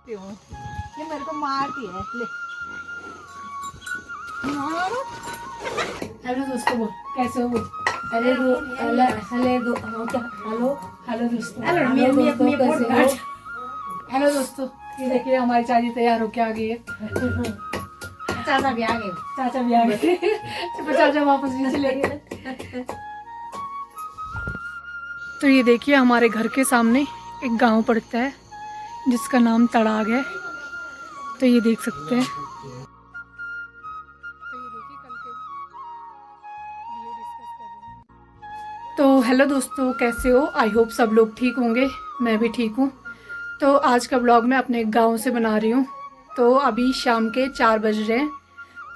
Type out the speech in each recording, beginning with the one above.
ये मेरे को मारती है ले। हेलो दोस्तों, बोल कैसे हो? हेलो दोस्तों, हेलो दोस्तों, ये देखिए हमारी चाची तैयार होके आ गई है। चाचा भी आ गए। चाचा भी आ गए। चाचा वापस भी चले गए। तो ये देखिए हमारे घर के सामने एक गांव पड़ता है जिसका नाम तड़ाग है। तो ये देख सकते हैं। तो ये देखिए कल के लिए डिस्कस कर रहे हैं। तो हेलो दोस्तों, कैसे हो? आई होप सब लोग ठीक होंगे। मैं भी ठीक हूँ। तो आज का ब्लॉग मैं अपने गांव से बना रही हूँ। तो अभी शाम के 4 बज रहे हैं।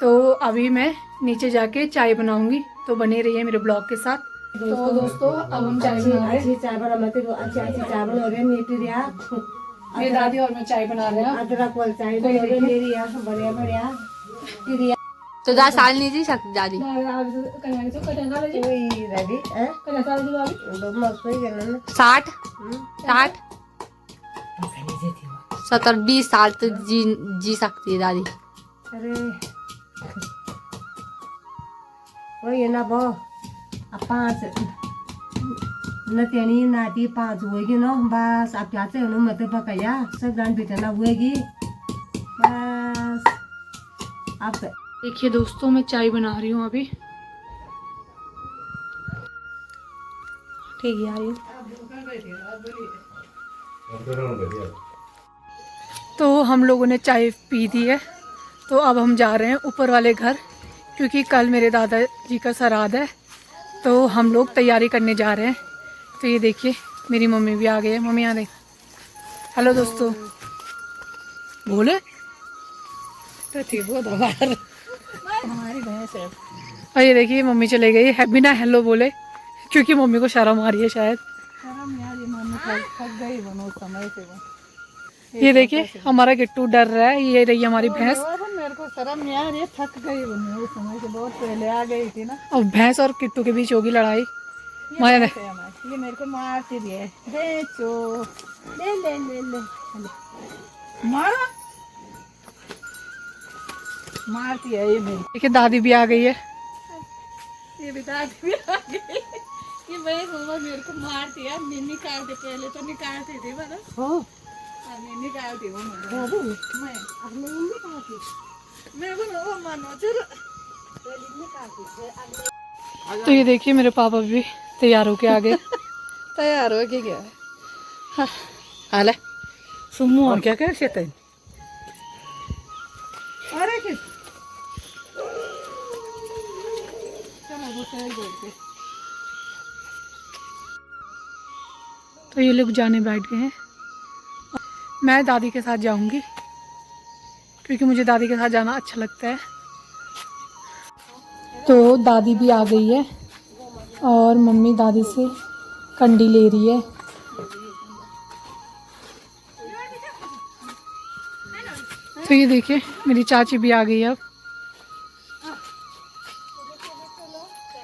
तो अभी मैं नीचे जाके चाय बनाऊंगी। तो बने रहिए मेरे ब्लॉग के साथ। तो दोस्तों अब हम चाय बना रहे हैं। चाय बना मत अच्छी चाय बना रहे मीठी रिया। मेरी दादी और मैं चाय बना रहे हैं। अदरक वाली चाय बना रहे मेरी यार बढ़िया बढ़िया रिया। तो जा साल नहीं जी सकती दादी। रेडी है दो मस्त हो गया ना 60 70 20 साल तक जी सकती है दादी। अरे वही ना बो 5 नतियानी नाती 5 होगी ना बस। आप क्या चाहिए मत पकाया सब जान बेटना हुएगी बस। आप देखिए दोस्तों, मैं चाय बना रही हूँ अभी। ठीक है यार। तो हम लोगों ने चाय पी दी है। तो अब हम जा रहे हैं ऊपर वाले घर, क्योंकि कल मेरे दादाजी का श्राद्ध है। तो हम लोग तैयारी करने जा रहे हैं। तो ये देखिए मेरी मम्मी भी आ गई है। मम्मी आ रही। हेलो दोस्तों, बोले तो ठीक हो दोबारा हमारी भैंस है। और ये देखिए मम्मी चले गई है बिना हेलो बोले, क्योंकि मम्मी को शर्म आ रही है शायद। शर्म यार ये मम्मी थक गई बनो समय से वो। ये देखिए हमारा गिट्टू डर रहा है। ये रही हमारी भैंस। मेरे को शर्म यार ये थक गई बनो उस समय से बहुत पहले आ गई थी ना। अब भैंस और किट्टू के बीच होगी लड़ाई। ये मेरे को मारती भी है। बेचो ले ले ले ले मारो मारती है ये मेरी। देखिए दादी भी आ गई है। ये भी दादी भी आ गई। ये मेरी मम्मा मेरे को मारती है। मैं निकालती पहले तो निकालती थी बना मैं निकालती हूँ मैं अब नहीं निकालती मैं वो मानो चलो निकालती। तो ये देखिए मेरे पापा भी तैयार होके आ गए। तैयार हो के गया हाल है सुमो और क्या कर सकते हैं। अरे कि चलो वो तेल बोलते। तो ये लोग जाने बैठ गए हैं। मैं दादी के साथ जाऊंगी, क्योंकि मुझे दादी के साथ जाना अच्छा लगता है। तो दादी भी आ गई है और मम्मी दादी से कंडी ले रही है। तो ये देखिए मेरी चाची भी आ गई है अब।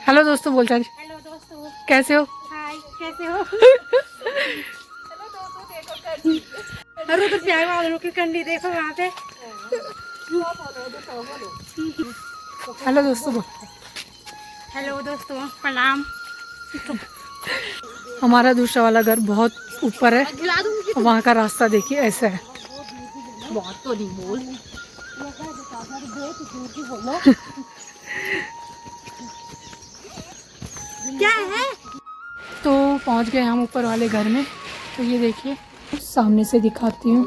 हेलो दोस्तों, बोल चाची। हेलो दोस्तों, कैसे हो? हाय कैसे हो? अरे तो प्यार वालों की कंडी देखो वहाँ पे। हेलो दोस्तों, बोल। हेलो दोस्तों, प्रणाम। हमारा दूसरा वाला घर बहुत ऊपर है। वहाँ का रास्ता देखिए ऐसा है। बहुत तो नहीं बोल। क्या है? तो पहुँच गए हम ऊपर वाले घर में। तो ये देखिए सामने से दिखाती हूँ।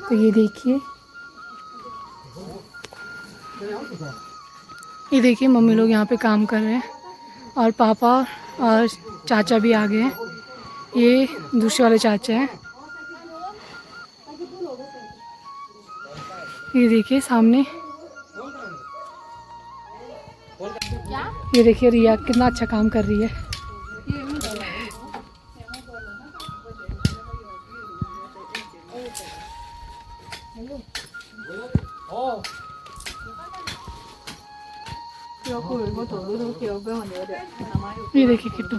तो ये देखिए मम्मी लोग यहाँ पे काम कर रहे हैं और पापा और चाचा भी आ गए हैं। ये दूसरे वाले चाचा हैं। ये देखिए सामने। ये देखिए रिया कितना अच्छा काम कर रही है। ये देखिए किट्टू।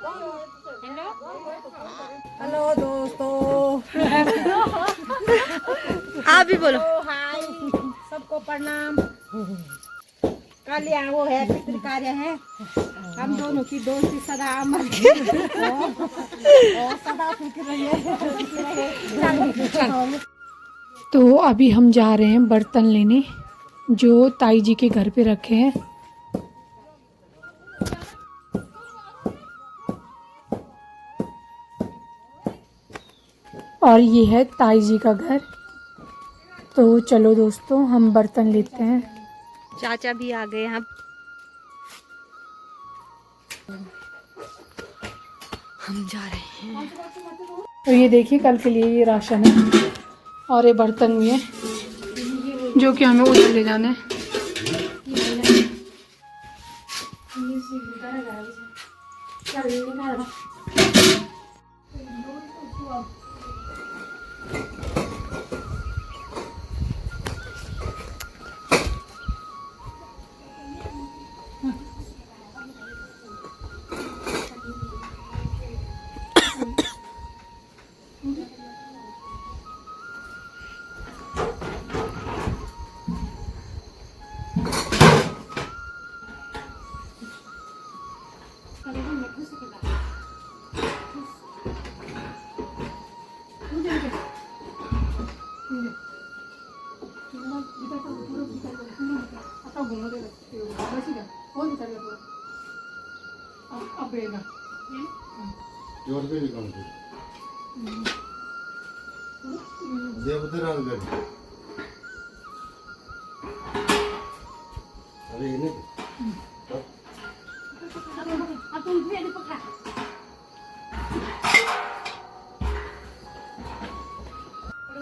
हेलो दोस्तों, आप भी बोलो। हाय, सबको प्रणाम। कल यहाँ वो है पितृ कार्य है, हम दोनों की दोस्ती सदा अमर और सदा सुखी रहे। तो अभी हम जा रहे हैं बर्तन लेने जो ताई जी के घर पे रखे हैं। और ये है ताई जी का घर। तो चलो दोस्तों हम बर्तन लेते हैं। चाचा भी आ गए हैं। हम जा रहे हैं। तो ये देखिए कल के लिए ये राशन है और ये बर्तन भी है जो कि हमें उधर ले जाना है।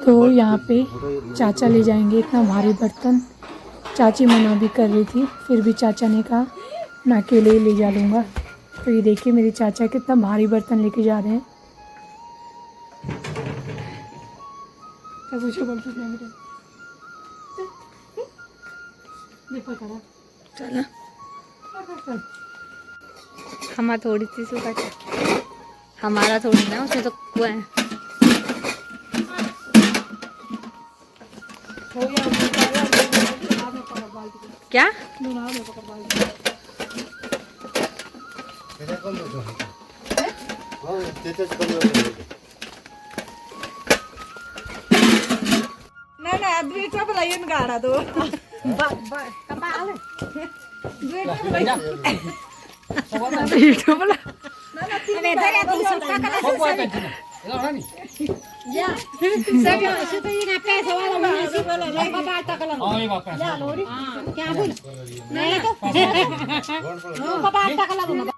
तो यहाँ पे चाचा ले जाएंगे इतना भारी बर्तन। चाची मना भी कर रही थी, फिर भी चाचा ने कहा मैं अकेले ही ले जा लूँगा। तो ये देखिए मेरे चाचा कितना भारी बर्तन लेके जा रहे हैं। चलो हमारा थोड़ी सी सूखा हमारा थोड़ी ना, उसमें तो कुआ है। क्या ना द्विचा लाइन गाड़ा दो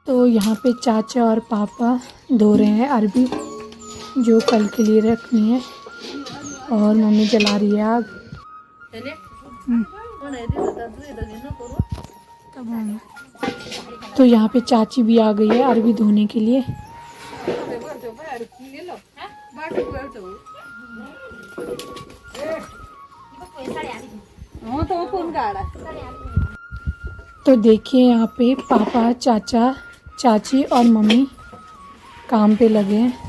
तो यहाँ पे चाचा और पापा धो रहे हैं अरबी जो कल के लिए रखनी है। और मम्मी जला रही है आग। तो यहाँ पे चाची भी आ गई है अरबी धोने के लिए। तो देखिए यहाँ पे पापा, चाचा, चाची और मम्मी काम पे लगे हैं।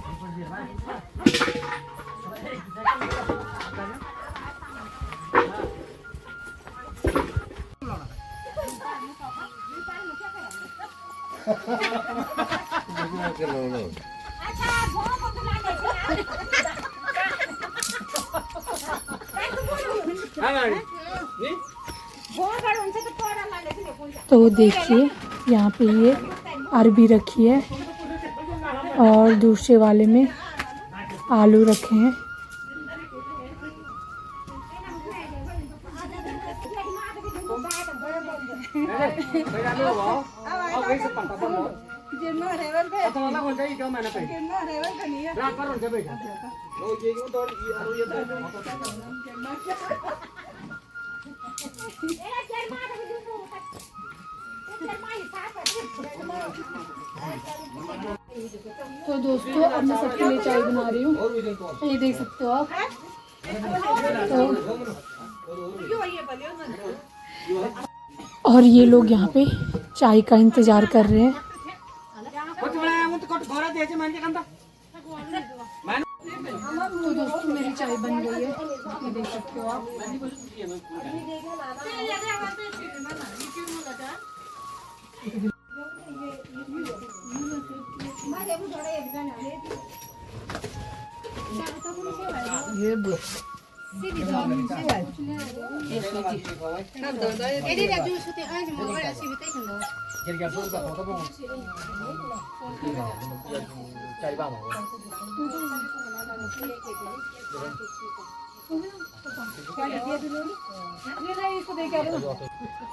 तो देखिए यहाँ पे ये अरबी रखी है और दूसरे वाले में आलू रखे हैं। तो दोस्तों अब मैं सबके लिए चाय बना रही हूँ, ये देख सकते हो आप। और ये लोग यहाँ पे चाय का इंतजार कर रहे हैं। तो दोस्तों मेरी चाय बन गई है, ये देख सकते हो आप।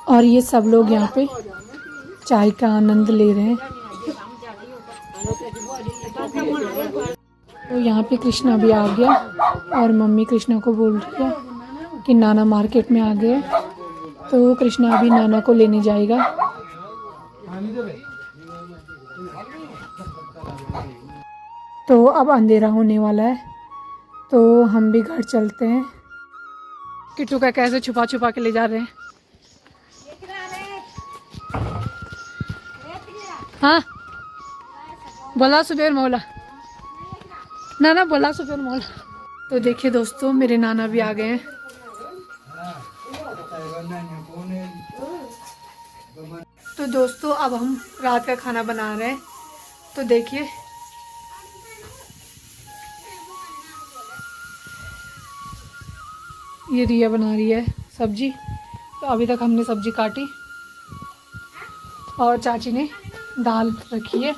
और ये सब लोग यहाँ पे चाय का आनंद ले रहे हैं। तो यहाँ पे कृष्णा भी आ गया और मम्मी कृष्णा को बोल रही है कि नाना मार्केट में आ गए, तो कृष्णा अभी नाना को लेने जाएगा। तो अब अंधेरा होने वाला है, तो हम भी घर चलते हैं। किट्टू का कैसे छुपा छुपा के ले जा रहे हैं। हाँ बोला सुबेर मौला, नाना बोला सुबेर मौला। तो देखिए दोस्तों मेरे नाना भी आ गए हैं। तो दोस्तों अब हम रात का खाना बना रहे हैं। तो देखिए ये रिया बना रही है सब्जी। तो अभी तक हमने सब्जी काटी और चाची ने दाल रखी है।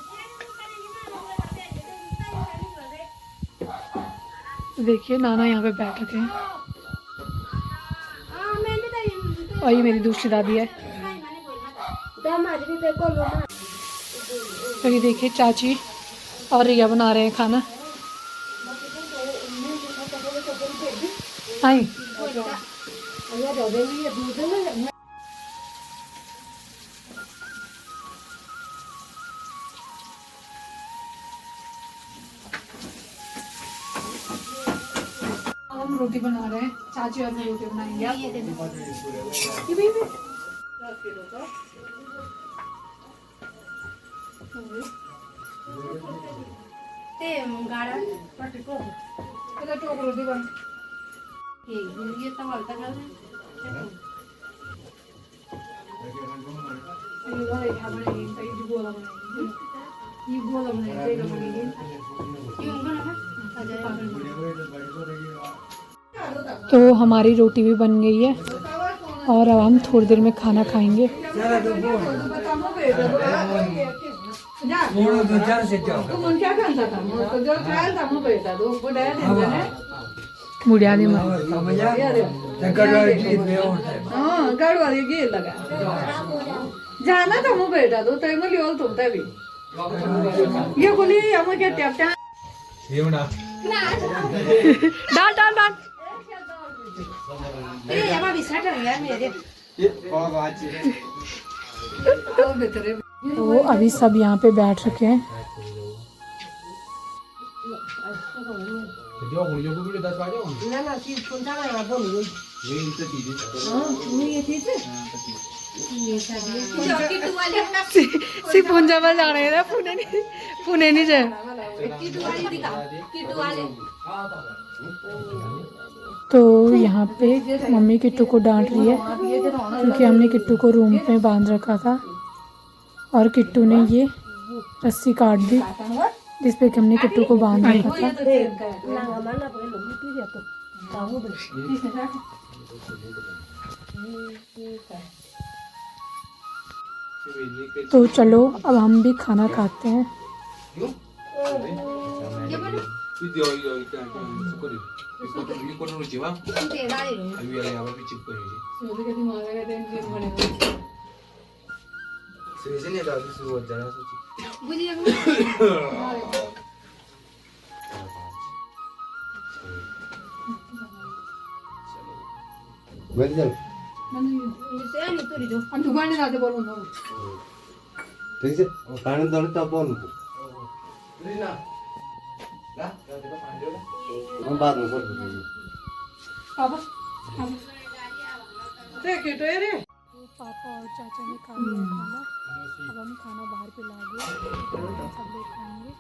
तो देखिए नाना यहाँ पे बैठ रखे हैं और ये मेरी दूसरी दादी है। तो ये देखिए चाची और रिया बना रहे हैं खाना। आई हम रोटी बना रहे हैं, चाची और मैं रोटी बनाएंगे। रोटी बन तो हमारी रोटी भी बन गई है और अब हम थोड़ी देर में खाना खाएंगे। बुढ़िया ने जाना था मुँह बेटा दो तो मैं लियोल तुम तभी ये बोली हमें क्या ट्याप डाल डाल डाल तो अभी सब यहाँ पे बैठ रखे हैं। पुंजा में जा रहे हैं पुणे नहीं जाए। तो यहाँ पे मम्मी किट्टू को डांट रही है क्योंकि हमने किट्टू को रूम में बांध रखा था और किट्टू ने ये रस्सी काट दी जिस पे कि हमने किट्टू को बांध रखा था। तो चलो अब हम भी खाना खाते हैं। ठीक है पानी दले तो बोल हम बाद में बोल पापा पापा और चाचा ने खा लिया खाना। अब हम खाना बाहर पे ला गए, सब लोग खाएंगे।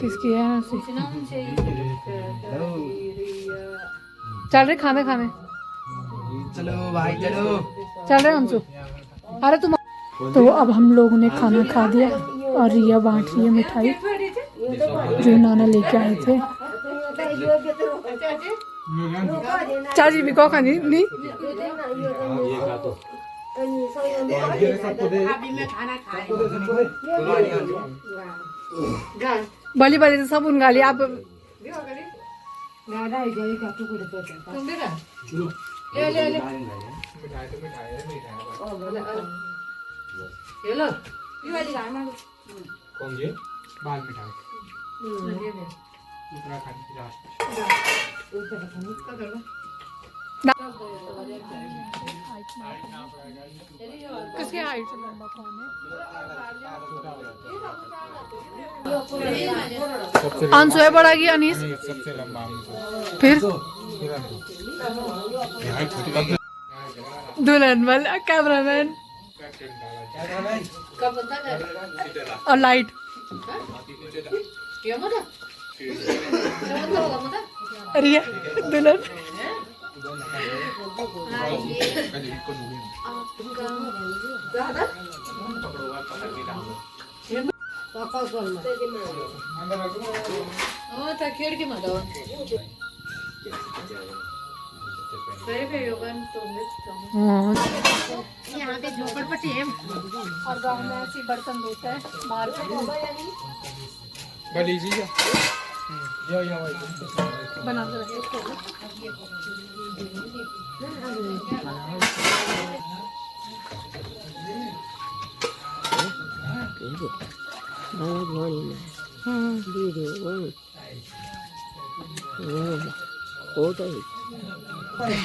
किसकी है ऐसी? चल रहे खाने खाने चलो भाई चलो। चल रहे अंशु। अरे तुम तो अब हम लोगों ने खाना खा दिया और रिया बांट रही है मिठाई जो नाना लेके आए थे। चाची भी को खानी नहीं बली बली तो सब उनका लिया आप कौन ये बाल मिठाई उत्तराखंड की राष्ट्रीय किसकी हाइट से लंबा कौन है? अंशु है बड़ा की अनीस सबसे लंबा फिर दुल्हन वाला कैमरामैन और लाइट रिया दुल्हन यहाँ पे झोपड़पट्टी है और गाँव में ऐसे बर्तन धोते हैं बाहर से बड़ी जी यो बना के रखे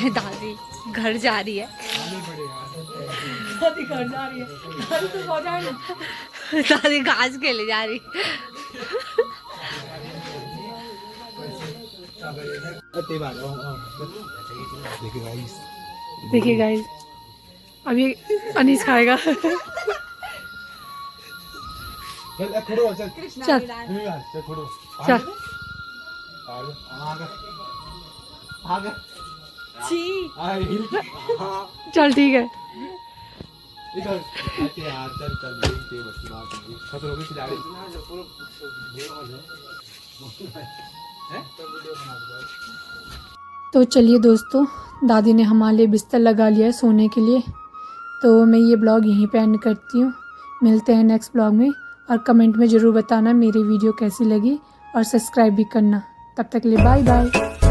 दादी घर जा रही है। दादी घर जा रही है। दादी तो सो जाए ना। दादी घास के ले जा रही। देखिए गाइस अब ये अनीस खाएगा। चल चल चल ठीक है। तो चलिए दोस्तों दादी ने हमारे लिए बिस्तर लगा लिया है सोने के लिए। तो मैं ये ब्लॉग यहीं पे एंड करती हूँ। मिलते हैं नेक्स्ट ब्लॉग में और कमेंट में ज़रूर बताना मेरी वीडियो कैसी लगी और सब्सक्राइब भी करना। तब तक के लिए बाय बाय।